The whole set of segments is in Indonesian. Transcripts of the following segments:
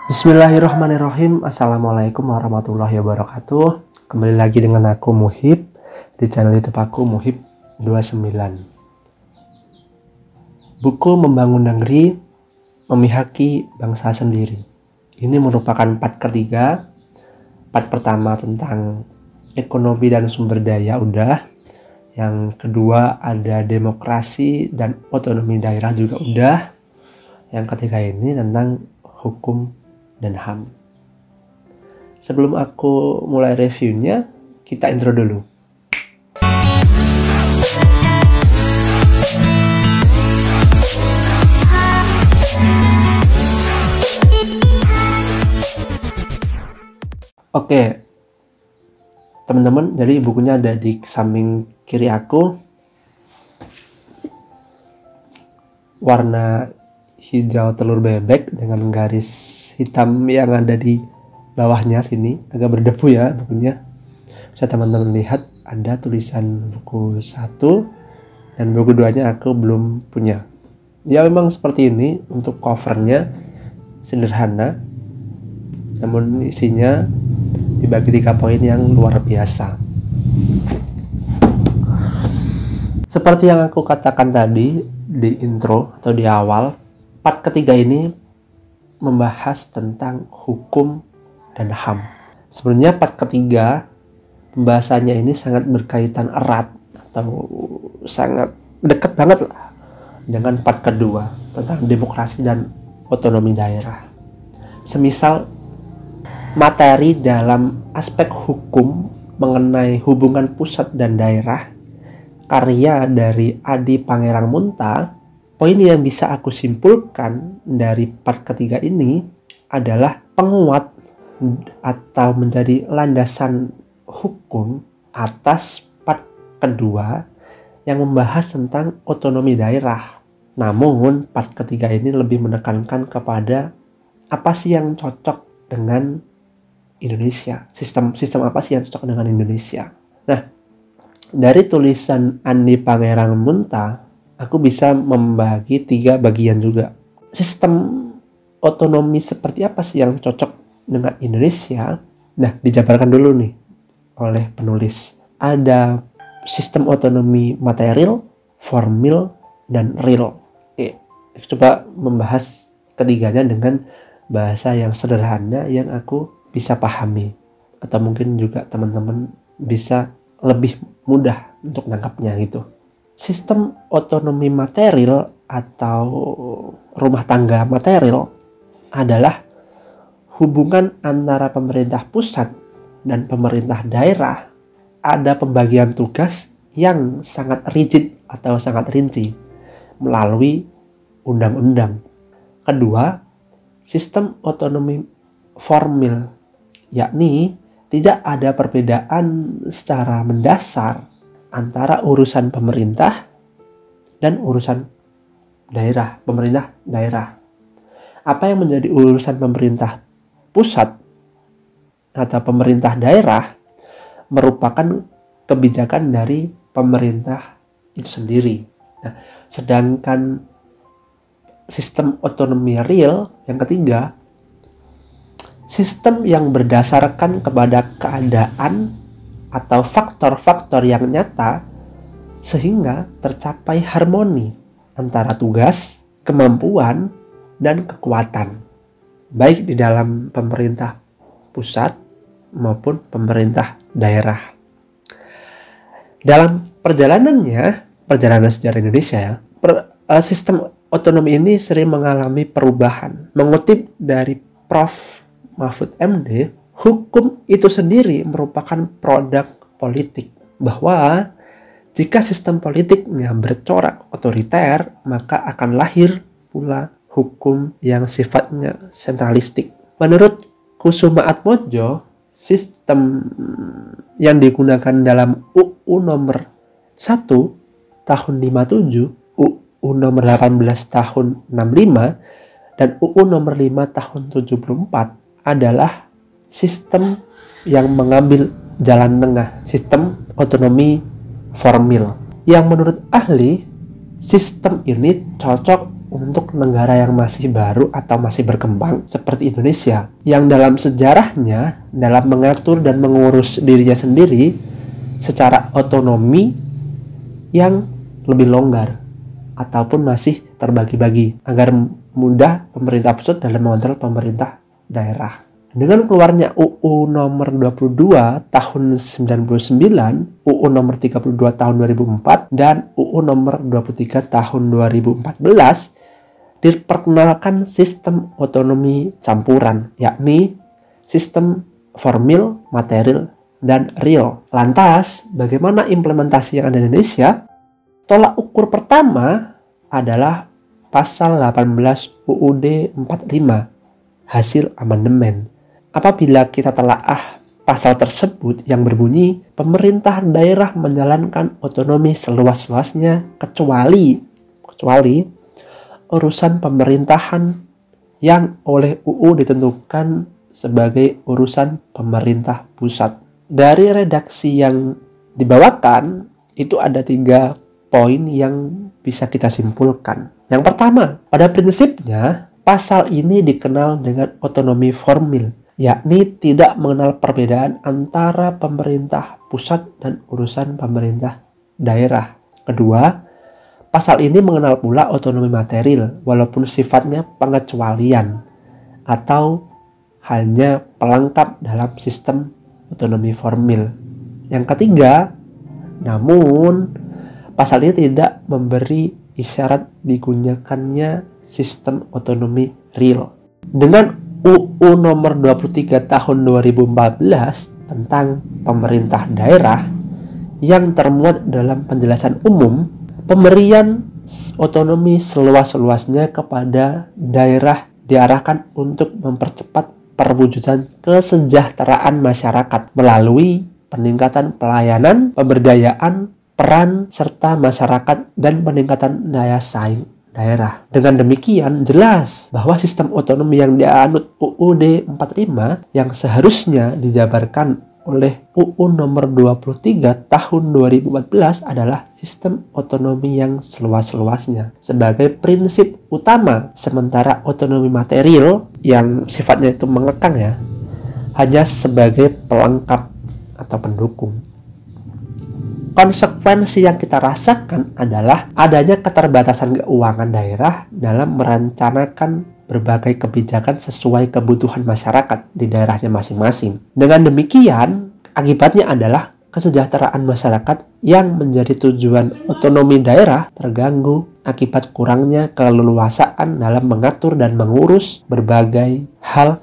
Bismillahirrahmanirrahim. Assalamualaikum warahmatullahi wabarakatuh. Kembali lagi dengan aku Muhib di channel YouTube aku Muhib 29. Buku Membangun Negeri Memihaki Bangsa Sendiri. Ini merupakan part ketiga. Part pertama tentang ekonomi dan sumber daya udah. Yang kedua ada demokrasi dan otonomi daerah juga udah. Yang ketiga ini tentang hukum dan HAM. Sebelum aku mulai reviewnya, kita intro dulu. Oke, teman-teman, jadi bukunya ada di samping kiri aku. Warna hijau telur bebek dengan garis hitam yang ada di bawahnya sini, agak berdebu ya bukunya. Bisa teman-teman lihat ada tulisan buku 1 dan buku 2-nya aku belum punya. Ya memang seperti ini untuk covernya sederhana, namun isinya dibagi 3 poin yang luar biasa. Seperti yang aku katakan tadi di intro atau di awal, part ketiga ini membahas tentang hukum dan HAM. Sebenarnya part ketiga pembahasannya ini sangat berkaitan erat atau sangat dekat banget lah dengan part kedua tentang demokrasi dan otonomi daerah. Semisal materi dalam aspek hukum mengenai hubungan pusat dan daerah karya dari Adi Pangerang Munta. Poin yang bisa aku simpulkan dari part ketiga ini adalah penguat atau menjadi landasan hukum atas part kedua yang membahas tentang otonomi daerah. Namun part ketiga ini lebih menekankan kepada apa sih yang cocok dengan Indonesia, sistem apa sih yang cocok dengan Indonesia. Nah, dari tulisan Andi Pangerang Munta, aku bisa membagi 3 bagian juga. Sistem otonomi seperti apa sih yang cocok dengan Indonesia? Nah, dijabarkan dulu nih oleh penulis. Ada sistem otonomi material, formil, dan real. Oke, coba membahas ketiganya dengan bahasa yang sederhana yang aku bisa pahami. Atau mungkin juga teman-teman bisa lebih mudah untuk nangkapnya gitu. Sistem otonomi material atau rumah tangga material adalah hubungan antara pemerintah pusat dan pemerintah daerah. Ada pembagian tugas yang sangat rigid atau sangat rinci melalui undang-undang. Kedua, sistem otonomi formil, yakni tidak ada perbedaan secara mendasar antara urusan pemerintah dan urusan daerah, pemerintah daerah. Apa yang menjadi urusan pemerintah pusat atau pemerintah daerah merupakan kebijakan dari pemerintah itu sendiri. Nah, sedangkan sistem otonomi real yang ketiga, sistem yang berdasarkan kepada keadaan atau faktor-faktor yang nyata sehingga tercapai harmoni antara tugas, kemampuan, dan kekuatan baik di dalam pemerintah pusat maupun pemerintah daerah. Dalam perjalanan sejarah Indonesia ya, sistem otonomi ini sering mengalami perubahan. Mengutip dari Prof. Mahfud MD, hukum itu sendiri merupakan produk politik, bahwa jika sistem politiknya bercorak otoriter, maka akan lahir pula hukum yang sifatnya sentralistik. Menurut Kusuma Atmojo, sistem yang digunakan dalam UU nomor 1 tahun 57, UU nomor 18 tahun 65, dan UU nomor 5 tahun 74 adalah sistem yang mengambil jalan tengah, sistem otonomi formil, yang menurut ahli sistem ini cocok untuk negara yang masih baru atau masih berkembang seperti Indonesia, yang dalam sejarahnya dalam mengatur dan mengurus dirinya sendiri secara otonomi yang lebih longgar ataupun masih terbagi-bagi agar mudah pemerintah pusat dalam mengontrol pemerintah daerah. Dengan keluarnya UU nomor 22 tahun 99, UU nomor 32 tahun 2004, dan UU nomor 23 tahun 2014, diperkenalkan sistem otonomi campuran, yakni sistem formil, material, dan real. Lantas, bagaimana implementasi yang ada di Indonesia? Tolak ukur pertama adalah pasal 18 UUD 45, hasil amandemen. Apabila kita telaah pasal tersebut yang berbunyi pemerintah daerah menjalankan otonomi seluas-luasnya kecuali urusan pemerintahan yang oleh UU ditentukan sebagai urusan pemerintah pusat. Dari redaksi yang dibawakan itu ada 3 poin yang bisa kita simpulkan. Yang pertama, pada prinsipnya pasal ini dikenal dengan otonomi formil, yakni tidak mengenal perbedaan antara pemerintah pusat dan urusan pemerintah daerah. Kedua, pasal ini mengenal pula otonomi material walaupun sifatnya pengecualian atau hanya pelengkap dalam sistem otonomi formil. Yang ketiga, namun pasal ini tidak memberi isyarat digunakannya sistem otonomi real. Dengan UU nomor 23 tahun 2014 tentang pemerintah daerah yang termuat dalam penjelasan umum, pemberian otonomi seluas-luasnya kepada daerah diarahkan untuk mempercepat perwujudan kesejahteraan masyarakat melalui peningkatan pelayanan, pemberdayaan, peran serta masyarakat, dan peningkatan daya saing daerah. Dengan demikian, jelas bahwa sistem otonomi yang dianut UUD 45 yang seharusnya dijabarkan oleh UU nomor 23 tahun 2014 adalah sistem otonomi yang seluas-luasnya sebagai prinsip utama, sementara otonomi material yang sifatnya itu mengekang hanya sebagai pelengkap atau pendukung. Konsekuensi yang kita rasakan adalah adanya keterbatasan keuangan daerah dalam merencanakan berbagai kebijakan sesuai kebutuhan masyarakat di daerahnya masing-masing. Dengan demikian, akibatnya adalah kesejahteraan masyarakat yang menjadi tujuan otonomi daerah terganggu akibat kurangnya keleluasaan dalam mengatur dan mengurus berbagai hal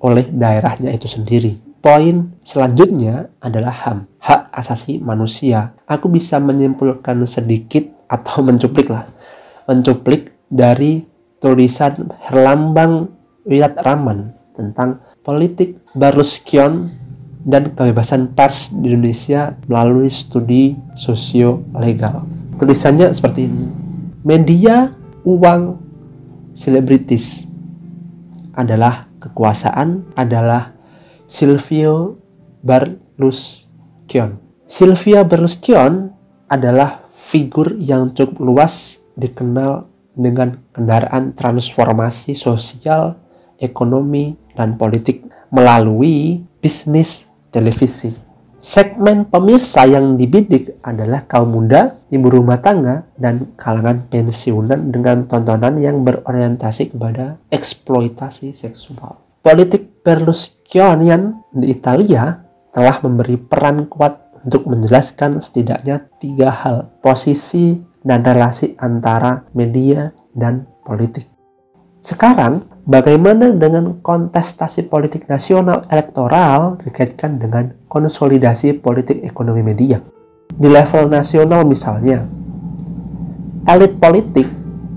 oleh daerahnya itu sendiri. Poin selanjutnya adalah HAM, hak asasi manusia. Aku bisa menyimpulkan sedikit atau mencuplik dari tulisan Herlambang Wilatraman tentang politik Berlusconi dan kebebasan pers di Indonesia melalui studi sosio-legal. Tulisannya seperti ini. Media, uang, selebritis adalah kekuasaan, adalah Silvio Berlusconi. Silvio Berlusconi adalah figur yang cukup luas dikenal dengan kendaraan transformasi sosial, ekonomi, dan politik melalui bisnis televisi. Segmen pemirsa yang dibidik adalah kaum muda, ibu rumah tangga, dan kalangan pensiunan dengan tontonan yang berorientasi kepada eksploitasi seksual. Politik Berlusconian di Italia telah memberi peran kuat untuk menjelaskan setidaknya 3 hal, posisi dan relasi antara media dan politik. Sekarang, bagaimana dengan kontestasi politik nasional elektoral dikaitkan dengan konsolidasi politik ekonomi media? Di level nasional misalnya, elit politik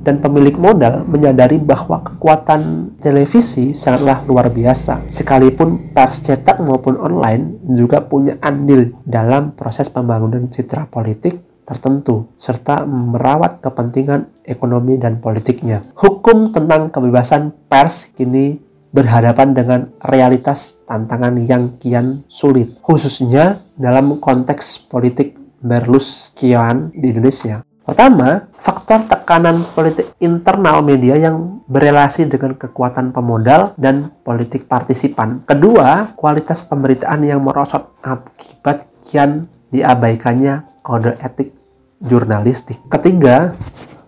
dan pemilik modal menyadari bahwa kekuatan televisi sangatlah luar biasa. Sekalipun pers cetak maupun online juga punya andil dalam proses pembangunan citra politik tertentu, serta merawat kepentingan ekonomi dan politiknya. Hukum tentang kebebasan pers kini berhadapan dengan realitas tantangan yang kian sulit, khususnya dalam konteks politik Berlusconi di Indonesia. Pertama, faktor tekanan politik internal media yang berelasi dengan kekuatan pemodal dan politik partisipan. Kedua, kualitas pemberitaan yang merosot akibat kian diabaikannya kode etik jurnalistik. Ketiga,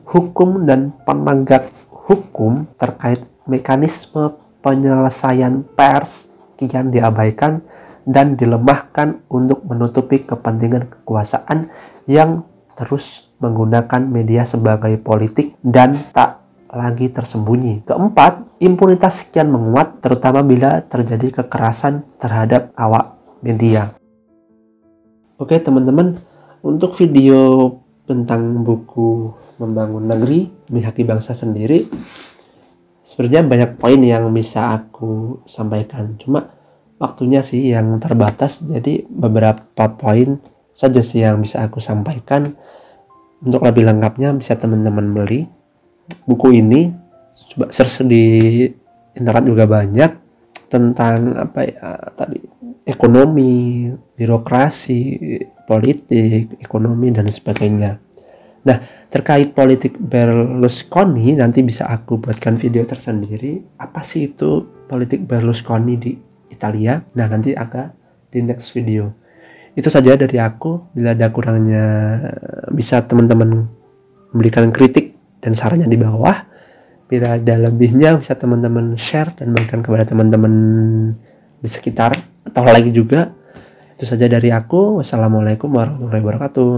hukum dan penegak hukum terkait mekanisme penyelesaian pers kian diabaikan dan dilemahkan untuk menutupi kepentingan kekuasaan yang terus menggunakan media sebagai politik dan tak lagi tersembunyi. Keempat, impunitas kian menguat terutama bila terjadi kekerasan terhadap awak media. Oke teman-teman, untuk video tentang buku Membangun Negeri, Memihaki Bangsa Sendiri, sebenarnya banyak poin yang bisa aku sampaikan. Cuma waktunya sih yang terbatas, jadi beberapa poin saja sih yang bisa aku sampaikan. Untuk lebih lengkapnya bisa teman-teman beli buku ini. Coba search di internet juga banyak tentang ekonomi, birokrasi, politik, ekonomi dan sebagainya. Nah, terkait politik Berlusconi nanti bisa aku buatkan video tersendiri. Apa sih itu politik Berlusconi di Italia? Nah, nanti agak di next video. Itu saja dari aku. Bila ada kurangnya bisa teman-teman memberikan kritik dan sarannya di bawah. Bila ada lebihnya bisa teman-teman share dan berikan kepada teman-teman di sekitar atau lagi juga. Itu saja dari aku. Wassalamualaikum warahmatullahi wabarakatuh.